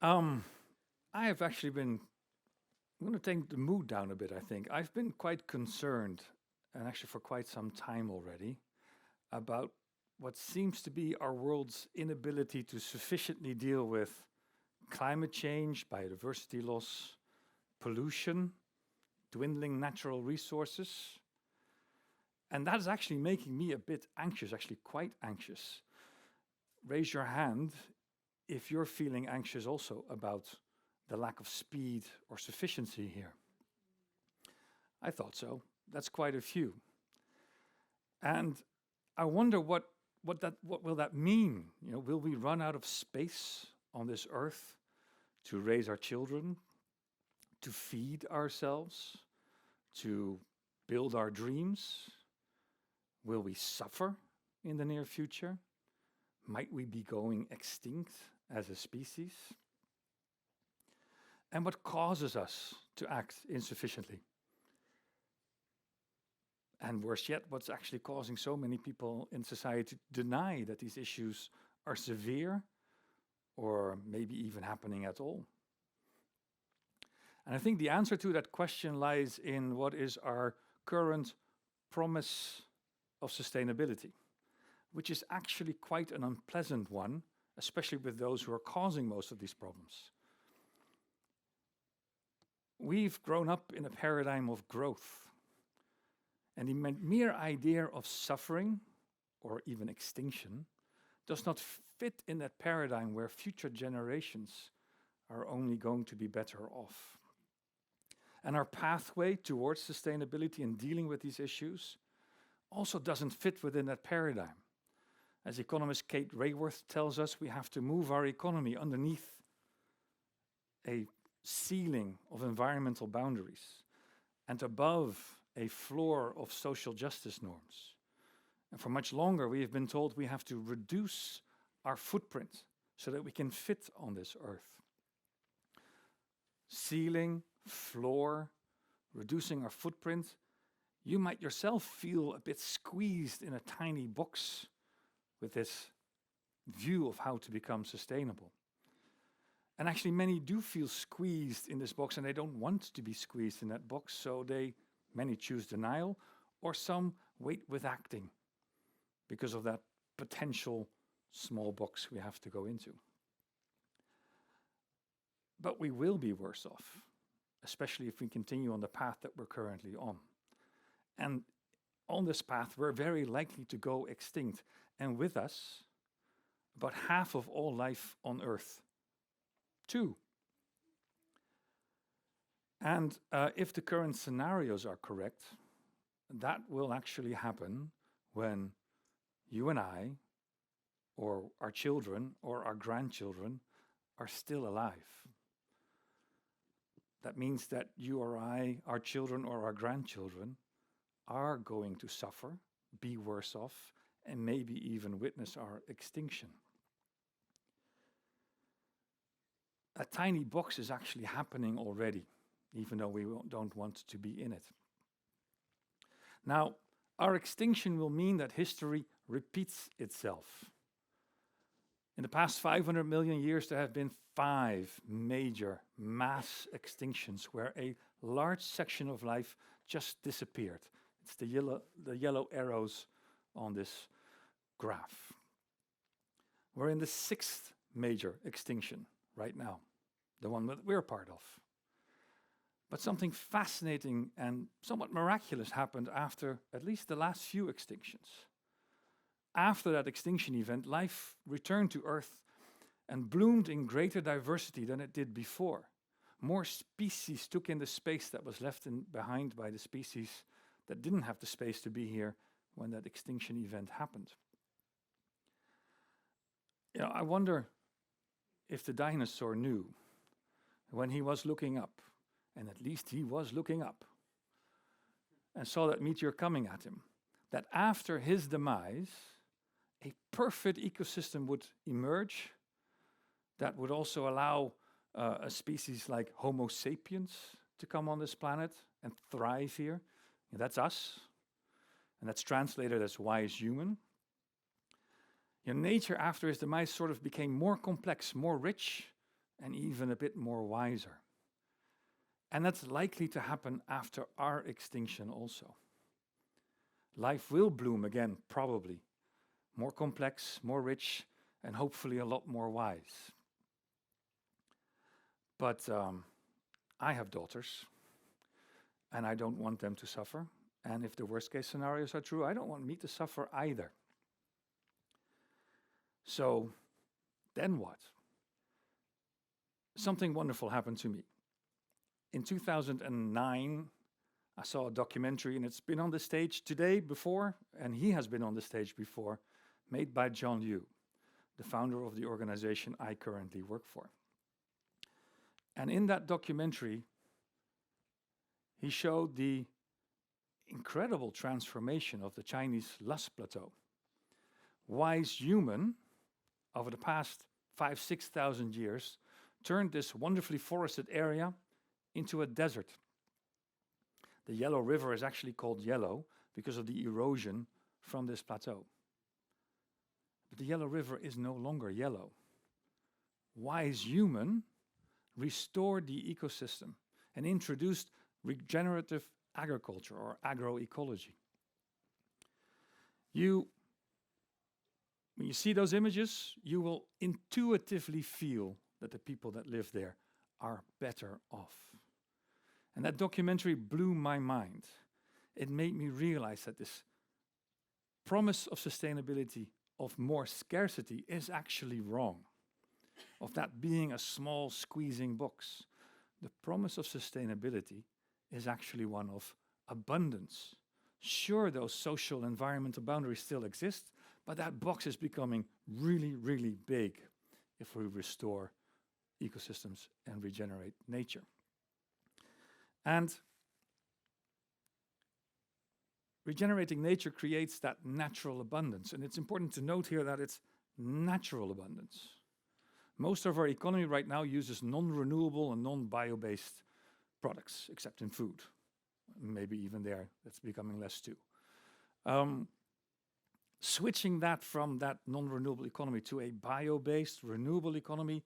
Um, I have actually been, I'm going to take the mood down a bit, I think. I've been quite concerned, and actually for quite some time already, about what seems to be our world's inability to sufficiently deal with climate change, biodiversity loss, pollution, dwindling natural resources. And that is actually making me a bit anxious, actually quite anxious. Raise your hand if you're feeling anxious also about the lack of speed or sufficiency here. I thought so. That's quite a few. And I wonder what will that mean? You know, will we run out of space on this earth to raise our children, to feed ourselves, to build our dreams? Will we suffer in the near future? Might we be going extinct as a species? And what causes us to act insufficiently? And worse yet, what's actually causing so many people in society to deny that these issues are severe or maybe even happening at all? And I think the answer to that question lies in what is our current promise of sustainability, which is actually quite an unpleasant one, especially with those who are causing most of these problems. We've grown up in a paradigm of growth. And the mere idea of suffering, or even extinction, does not fit in that paradigm where future generations are only going to be better off. And our pathway towards sustainability and dealing with these issues also doesn't fit within that paradigm. As economist Kate Raworth tells us, we have to move our economy underneath a ceiling of environmental boundaries and above a floor of social justice norms. And for much longer, we have been told we have to reduce our footprint so that we can fit on this earth. Ceiling, floor, reducing our footprint. You might yourself feel a bit squeezed in a tiny box with this view of how to become sustainable. And actually many do feel squeezed in this box and they don't want to be squeezed in that box, so many choose denial, or some wait with acting because of that potential small box we have to go into. But we will be worse off, especially if we continue on the path that we're currently on. And on this path, we're very likely to go extinct. And with us, about half of all life on Earth, too. And if the current scenarios are correct, that will actually happen when you and I, or our children, or our grandchildren, are still alive. That means that you or I, our children or our grandchildren, are going to suffer, be worse off, and maybe even witness our extinction. A tiny box is actually happening already, even though we don't want to be in it. Now, our extinction will mean that history repeats itself. In the past 500 million years, there have been 5 major mass extinctions where a large section of life just disappeared. It's the yellow arrows on this graph. We're in the 6th major extinction right now, the one that we're part of. But something fascinating and somewhat miraculous happened after at least the last few extinctions. After that extinction event, life returned to Earth and bloomed in greater diversity than it did before. More species took in the space that was left behind by the species that didn't have the space to be here when that extinction event happened. You know, I wonder if the dinosaur knew when he was looking up, and at least he was looking up, and saw that meteor coming at him, that after his demise, a perfect ecosystem would emerge that would also allow a species like Homo sapiens to come on this planet and thrive here. And that's us, and that's translated as wise human. You know, nature after his demise sort of became more complex, more rich, and even a bit more wiser. And that's likely to happen after our extinction also. Life will bloom again, probably. More complex, more rich, and hopefully a lot more wise. But I have daughters, and I don't want them to suffer. And if the worst case scenarios are true, I don't want me to suffer either. So then what? Something wonderful happened to me. In 2009, I saw a documentary, and it's been on the stage today before, and he has been on the stage before, made by John Liu, the founder of the organization I currently work for. And in that documentary, he showed the incredible transformation of the Chinese Las Plateau. Wise human, over the past 5,000-6,000 years, turned this wonderfully forested area into a desert. The Yellow River is actually called yellow because of the erosion from this plateau. But the Yellow River is no longer yellow. Wise human restored the ecosystem and introduced regenerative agriculture or agroecology. When you see those images, you will intuitively feel that the people that live there are better off. And that documentary blew my mind. It made me realize that this promise of sustainability, of more scarcity, is actually wrong. Of that being a small squeezing box. The promise of sustainability is actually one of abundance. Sure, those social environmental boundaries still exist, but that box is becoming really, really big if we restore ecosystems and regenerate nature. And regenerating nature creates that natural abundance. And it's important to note here that it's natural abundance. Most of our economy right now uses non-renewable and non-bio-based products, except in food. Maybe even there, that's becoming less too. Switching that from that non-renewable economy to a bio-based, renewable economy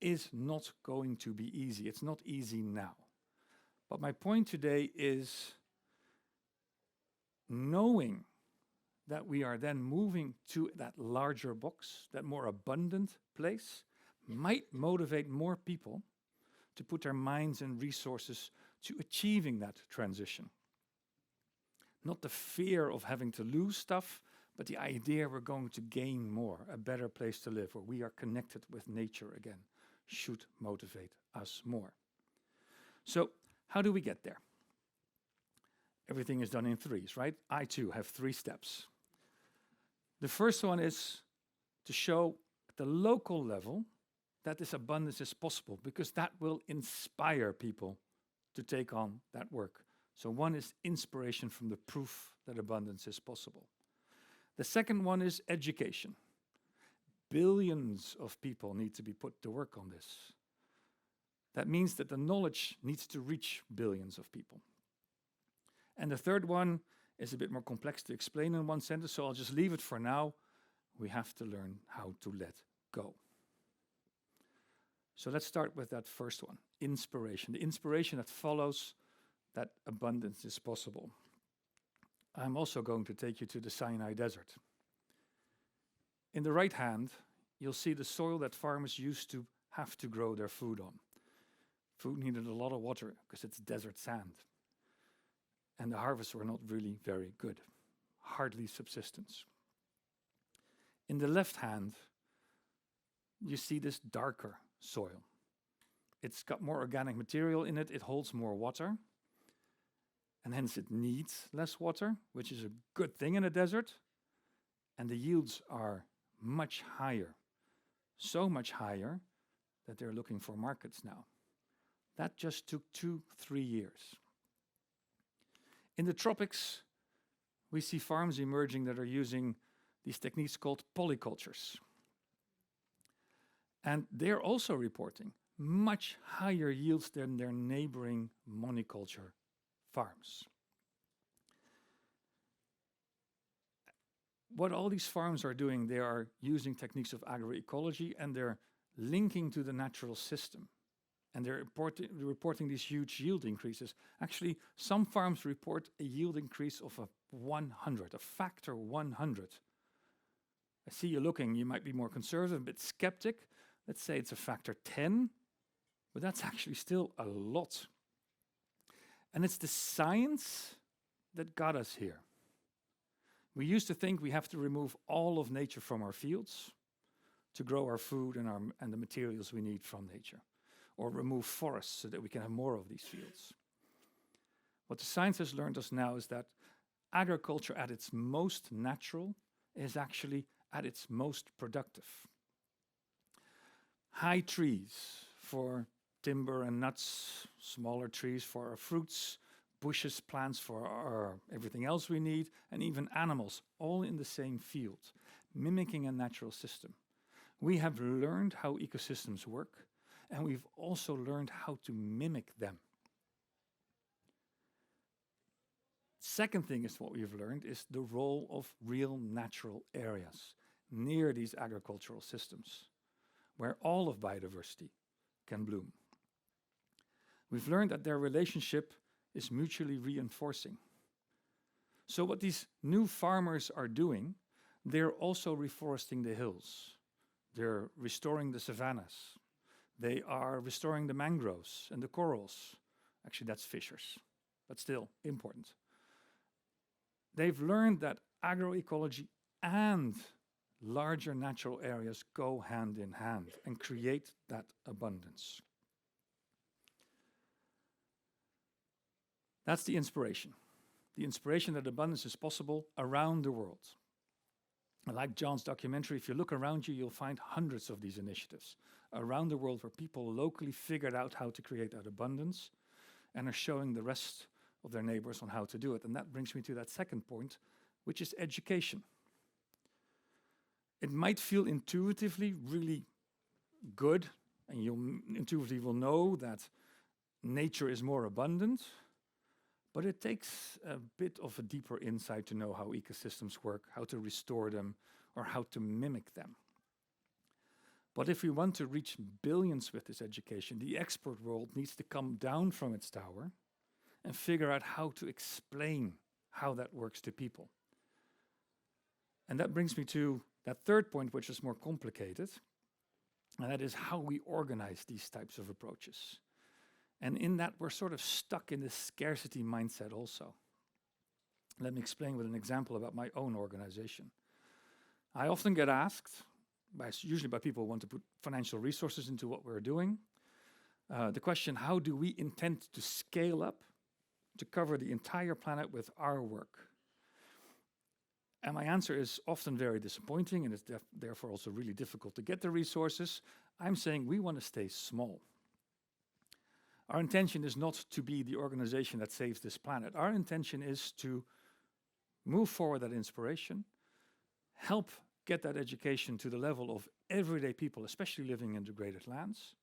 is not going to be easy. It's not easy now. But my point today is knowing that we are then moving to that larger box, that more abundant place, might motivate more people to put their minds and resources to achieving that transition. Not the fear of having to lose stuff, but the idea we're going to gain more, a better place to live, where we are connected with nature again, should motivate us more. So, how do we get there? Everything is done in threes, right? I too have 3 steps. The first one is to show at the local level that this abundance is possible, because that will inspire people to take on that work. So one is inspiration from the proof that abundance is possible. The second one is education. Billions of people need to be put to work on this. That means that the knowledge needs to reach billions of people. And the third one is a bit more complex to explain in one sentence, so I'll just leave it for now. We have to learn how to let go. So let's start with that first one, inspiration. The inspiration that follows that abundance is possible. I'm also going to take you to the Sinai Desert. In the right hand, you'll see the soil that farmers used to have to grow their food on. Food needed a lot of water because it's desert sand. And the harvests were not really very good, hardly subsistence. In the left hand, you see this darker soil. It's got more organic material in it, it holds more water, and hence it needs less water, which is a good thing in a desert, and the yields are much higher, so much higher that they're looking for markets now. That just took 2-3 years. In the tropics, we see farms emerging that are using these techniques called polycultures. And they're also reporting much higher yields than their neighboring monoculture farms. What all these farms are doing, they are using techniques of agroecology, and they're linking to the natural system. And they're reporting these huge yield increases. Actually, some farms report a yield increase of a factor 100. I see you looking, you might be more conservative, a bit skeptic. Let's say it's a factor 10, but that's actually still a lot. And it's the science that got us here. We used to think we have to remove all of nature from our fields to grow our food and the materials we need from nature, or remove forests so that we can have more of these fields. What the science has learned us now is that agriculture at its most natural is actually at its most productive. High trees for timber and nuts, smaller trees for our fruits, bushes, plants for our everything else we need, and even animals, all in the same field, mimicking a natural system. We have learned how ecosystems work, and we've also learned how to mimic them. Second thing is what we've learned is the role of real natural areas near these agricultural systems, where all of biodiversity can bloom. We've learned that their relationship is mutually reinforcing. So what these new farmers are doing, they're also reforesting the hills. They're restoring the savannas. They are restoring the mangroves and the corals. Actually, that's fishers, but still important. They've learned that agroecology and larger natural areas go hand in hand and create that abundance. That's the inspiration that abundance is possible around the world. And like John's documentary, if you look around you, you'll find hundreds of these initiatives around the world where people locally figured out how to create that abundance and are showing the rest of their neighbors on how to do it. And that brings me to that second point, which is education. It might feel intuitively really good, and you intuitively will know that nature is more abundant, but it takes a bit of a deeper insight to know how ecosystems work, how to restore them, or how to mimic them. But if we want to reach billions with this education, the expert world needs to come down from its tower and figure out how to explain how that works to people. And that brings me to that third point, which is more complicated, and that is how we organize these types of approaches. And in that, we're sort of stuck in this scarcity mindset also. Let me explain with an example about my own organization. I often get asked, usually by people who want to put financial resources into what we're doing, the question, how do we intend to scale up to cover the entire planet with our work? And my answer is often very disappointing, and it's therefore also really difficult to get the resources. I'm saying we want to stay small. Our intention is not to be the organization that saves this planet. Our intention is to move forward that inspiration, help get that education to the level of everyday people, especially living in degraded lands,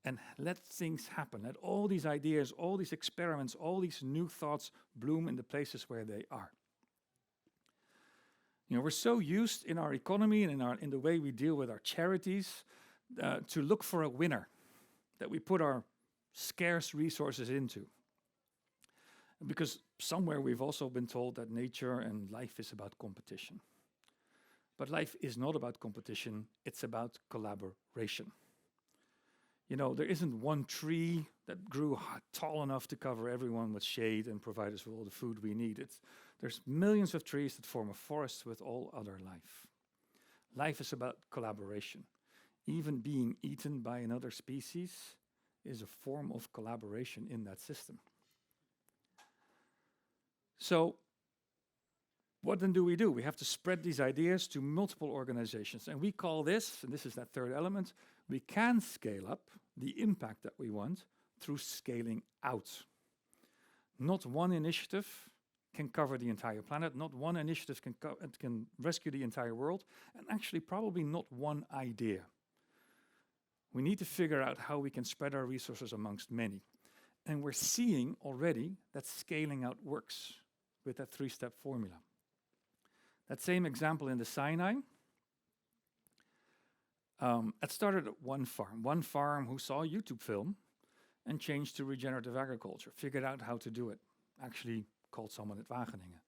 and let things happen. Let all these ideas, all these experiments, all these new thoughts bloom in the places where they are. You know, we're so used in our economy and in the way we deal with our charities to look for a winner that we put our scarce resources into. Because somewhere we've also been told that nature and life is about competition. But life is not about competition, it's about collaboration. You know, there isn't one tree that grew tall enough to cover everyone with shade and provide us with all the food we need. There's millions of trees that form a forest with all other life. Life is about collaboration. Even being eaten by another species is a form of collaboration in that system. So, what then do? We have to spread these ideas to multiple organizations. And we call this, and this is that third element, we can scale up the impact that we want through scaling out. Not one initiative can cover the entire planet, not one initiative can rescue the entire world, and actually probably not one idea. We need to figure out how we can spread our resources amongst many. And we're seeing already that scaling out works with that three-step formula. That same example in the Sinai, It started at one farm who saw a YouTube film and changed to regenerative agriculture, figured out how to do it, actually called someone at Wageningen.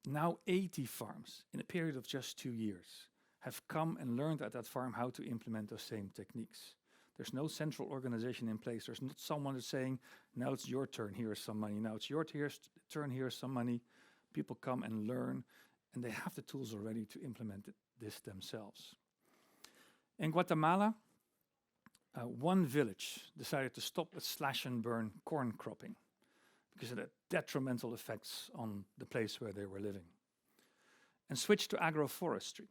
Now 80 farms, in a period of just 2 years, have come and learned at that farm how to implement those same techniques. There's no central organization in place. There's not someone who's saying, now it's your turn, here's some money. Now it's your turn, here's some money. People come and learn, and they have the tools already to implement this themselves. In Guatemala, one village decided to stop with slash and burn corn cropping because it had detrimental effects on the place where they were living, and switched to agroforestry.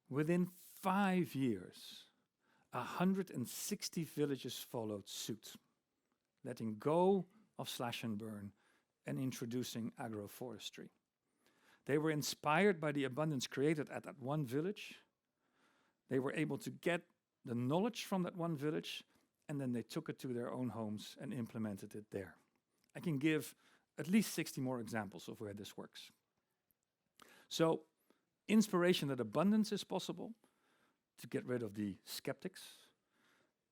Within 5 years, 160 villages followed suit, letting go of slash and burn and introducing agroforestry. They were inspired by the abundance created at that one village. They were able to get the knowledge from that one village, and then they took it to their own homes and implemented it there. I can give at least 60 more examples of where this works. So, inspiration that abundance is possible, to get rid of the skeptics.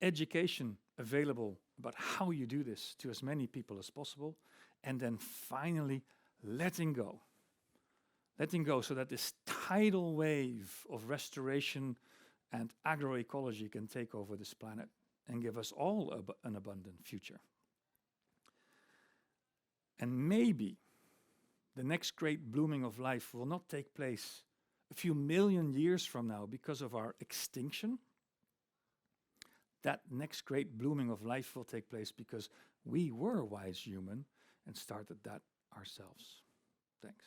Education available about how you do this to as many people as possible. And then finally, letting go. Letting go so that this tidal wave of restoration and agroecology can take over this planet and give us all an abundant future. And maybe the next great blooming of life will not take place a few million years from now because of our extinction. That next great blooming of life will take place because we were wise human and started that ourselves. Thanks.